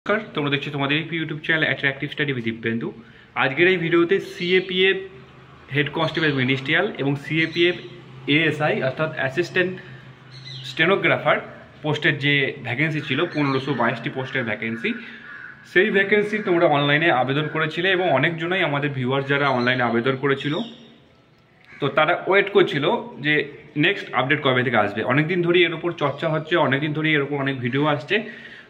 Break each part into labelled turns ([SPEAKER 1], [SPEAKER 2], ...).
[SPEAKER 1] নমস্কার, তোমরা দেখছো তোমাদের YouTube channel attractive study with Dibyendu. আজকের এই ভিডিওতে সিএপিএফ হেড কনস্টেবল মিনিস্ট্রিয়াল এবং সিএপিএফ এএসআই অর্থাৎ অ্যাসিস্ট্যান্ট স্টেনোগ্রাফার পোস্টের যে ভ্যাকেন্সি ছিল 1522টি পোস্টের ভ্যাকেন্সি, সেই ভ্যাকেন্সি তোমরা অনলাইনে আবেদন করেছিলে এবং অনেকজনই আমাদের ভিউয়ার্স যারা অনলাইনে আবেদন করেছিল তো তারা ওয়েট করছিল যে নেক্সট আপডেট কবে থেকে আসবে। অনেকদিন ধরেই এর উপর চর্চা হচ্ছে, অনেকদিন ধরেই এর উপর অনেক ভিডিও আসছে।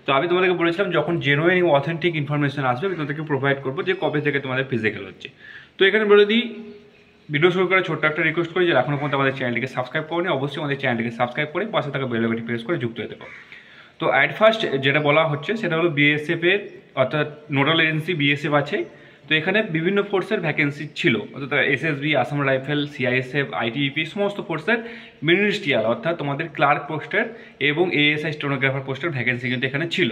[SPEAKER 1] তো আমি তোমাদেরকে বলেছিলাম যখন জেনুইন এবং অথেন্টিক ইনফরমেশন আসবে আমি তোমাদেরকে প্রোভাইড করবো যে কবে থেকে তোমাদের ফিজিক্যাল হচ্ছে। তো এখানে বলে দিই, ভিডিও শুরু করে ছোট্ট একটা রিকোয়েস্ট করি যে এখনও পর্যন্ত আমাদের চ্যানেলটিকে সাবস্ক্রাইব করো, অবশ্যই আমাদের চ্যানেলটিকে সাবস্ক্রাইব করে পাশে থাকা বেল আইকনটি প্রেস করে যুক্ত হয়ে দেবো। তো অ্যাট ফার্স্ট যেটা বলা হচ্ছে সেটা হলো বিএসএফ এর অর্থাৎ নোডাল এজেন্সি বিএসএফ আছে। তো এখানে বিভিন্ন ফোর্সের ভ্যাকেন্সি ছিল, অর্থাৎ SSB, Assam rifle, CISF, ITBP সমস্ত ফোর্সের মিনিস্ট্রিয়াল অর্থাৎ তোমাদের ক্লার্ক পোস্টের এবং এএসআই স্টেনোগ্রাফার পোস্টের ভ্যাকেন্সি কিন্তু এখানে ছিল।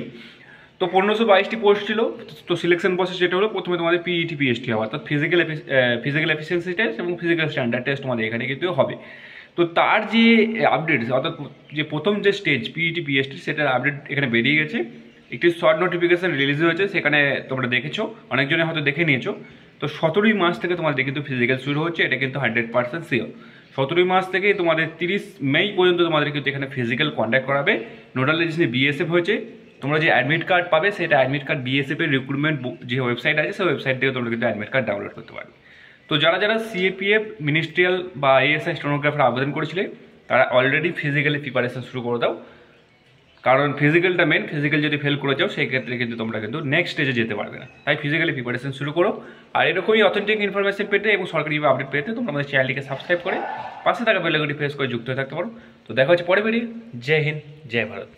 [SPEAKER 1] তো 1522টি পোস্ট ছিল। তো সিলেকশন প্রসেস যেটা হলো, প্রথমে তোমাদের পিইটি পিএসটি হবে অর্থাৎ ফিজিক্যাল এফিসিয়েন্সি টেস্ট এবং ফিজিক্যাল স্ট্যান্ডার্ড টেস্ট তোমাদের এখানে কিন্তু হবে। তো তার যে আপডেট অর্থাৎ যে প্রথম যে স্টেজ পিইটি পিএসটি সেটার আপডেট এখানে বেরিয়ে গেছে। একটি শর্ট নোটিফিকেশান রিলিজ হয়েছে, সেখানে তোমরা দেখেছো, অনেকজনে হয়তো দেখে নিয়েছো। তো 17ই মার্চ থেকে তোমাদের কিন্তু ফিজিক্যাল শুরু হচ্ছে, এটা কিন্তু 100% শিওর। 17ই মার্চ থেকে তোমাদের 30 মে পর্যন্ত তোমাদের কিন্তু এখানে ফিজিক্যাল কন্ডাক্ট করাবে। নোডাল এজেন্সি বিএসএফ হয়েছে। তোমরা যে অ্যাডমিট কার্ড পাবে সেটা অ্যাডমিট কার্ড বিএসএফ এর রিক্রুটমেন্ট যে ওয়েবসাইট আছে সেই ওয়েবসাইট থেকে তোমরা কিন্তু অ্যাডমিট কার্ড ডাউনলোড করতে পারবে। তো যারা যারা সিএপিএফ মিনিস্ট্রিয়াল বা এএসআই স্টেনোগ্রাফার আবেদন করেছিলে তারা অলরেডি ফিজিক্যালি প্রিপারেশন শুরু করে দাও, কারণ ফিজিক্যালটা মেন। ফিজিক্যাল যদি ফেল করে যাও সেই ক্ষেত্রে কিন্তু তোমরা কিন্তু নেক্সট স্টেজে যেতে পারবে না। তাই ফিজিক্যালি প্রিপারেশন শুরু করো। আর এরকমই অথেন্টিক ইনফরমেশন পেতে এবং সরকারি আপডেট পেতে তোমরা আমাদের চ্যানেলটিকে সাবস্ক্রাইব করে পাশে থাকা বেল আইকনটি প্রেস করে যুক্ত হয়ে থাকতে পারো। তো দেখা হচ্ছে পরে বেরিয়ে। জয় হিন্দ, জয় ভারত।